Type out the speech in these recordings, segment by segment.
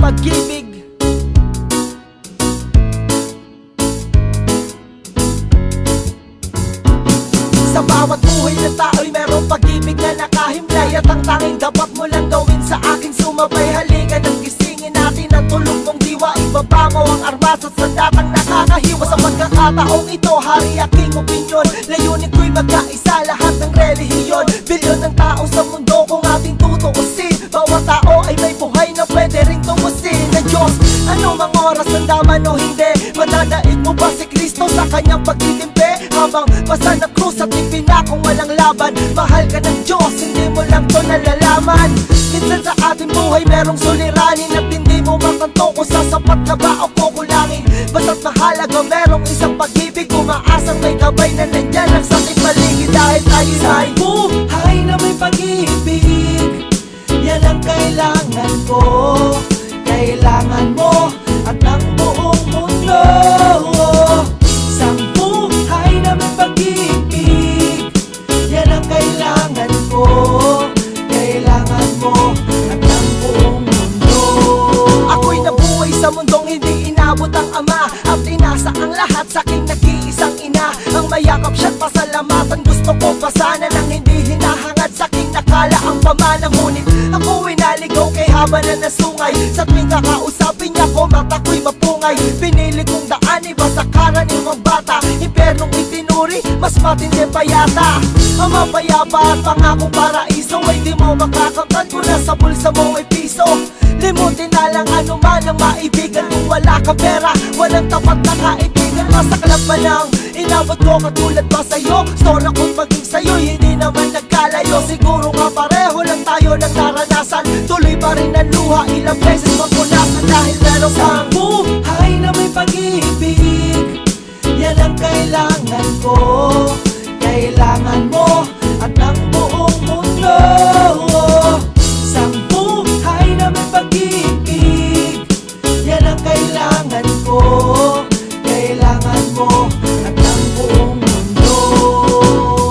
pag-ibig. Sa bawat buhay ng tao'y merong pag-ibig na nakahimlay, at ang tanging dapat mo lang gawin sa akin sumabay. Halika nang gisingin natin ang tulog mong diwa, ibaba mo ang armas at sandatang nakakahiwa. Sa pagkakataong ito, hari aking opinyon, layunin ko'y magkaisa lahat ng relihiyon. Bilyon ng tao sa mundo kung ating tutuusin, bawat tao ay may buhay na pwede ring tumusin ng Diyos. Ano mang oras ng daman o hindi, madadaig mo ba si Kristo sa kanyang pagtitimpi? Habang basta ng krus at ipinakong walang laban, mahal ka ng Diyos, hindi mo lang to nalalaman. Minsan sa ating buhay merong suliranin at hindi mo matanto kung sasapat na ba o kukulangin. Basta't mahalaga merong isang pag-ibig, umaasang may gabay na nandyan ang sakit paligid. Dahil tayo ay buhay na may pag-ibig, yan ang kailangan ko, kailangan mo at ang buong mundo. Isang buhay na may pag-ibig, yan ang kailangan ko, kailangan mo at ang buong mundo. Ako'y nabuhay sa mundong hindi inabot ang ama, at inasa ang lahat sa aking nag-iisang ina. Ang mayakap siya't pasalamatan, gusto ko pa sana nang hindi hinahangad sa aking nakala ang pamana. Ngunit ako'y naligaw kay haba na nasungay, sa tuwing kakausapin niya ko mata ko'y mapungay. Pinili kong daan iba sa karaniwang bata, impernong itinuri mas matindi pa yata. Ang mapayapa at pangakong paraiso ay di mo makakamtan kung nasa bulsa mo ay piso. Limutin na lang anuman ang maibigan, kung wala ka pera, walang tapat na kaibigan. Masaklap pa lang inabot ko katulad pa sa'yo, store ako't maging sa'yo'y hindi naman nagkalayo. Siguro nga pareho lang tayo ng naranasan, tuloy pa rin ang luha, ilang beses magpunasan. Dahil meron kang buhay na may pag-ibig, yan ang kailangan ko, kailangan mo at ang buong mundo. Isang buhay na may pag-ibig, yan ang kailangan ko, kailangan mo at ang buong mundo.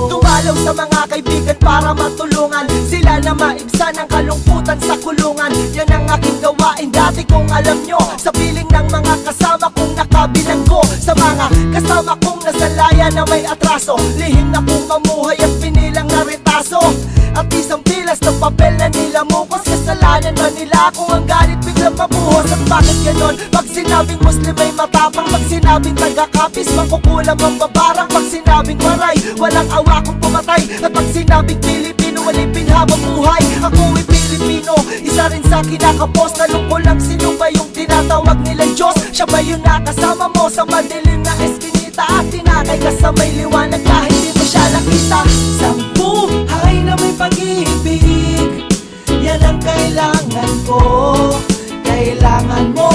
Dumalaw sa mga kaibigan para matulungan sila na maibsan ang kalungkutan sa kulungan. Yan ang aking gawain dati kung alam nyo, sa piling ng mga kasama kong nakabilang ko. Sa mga kasama kong nasalaya na may atraso, lihim na kong mamuhay at pinilang na retaso. At isang pilas ng papel na nilamukos, kasalanan man nila kung ang galit biglang mabuhos. At bakit ganon? Pag sinabing Muslim ay matapang, pag sinabing taga-kapis makukulam ang babarang, pag sinabing maray walang awa kong pumatay, at pag sinabing Pilipino walipin habang buhay. Ako'y Pilipino, isa rin sa kinakapos, tanong ko lang sino ba yung tinatawag nilang Diyos? Siya ba yung nakasama mo sa madilim na eskinita, at tinakay ka sa may liwanag kahit di mo siya nakita? Isang buhay na may pag-ibig, yan ang kailangan ko, kailangan mo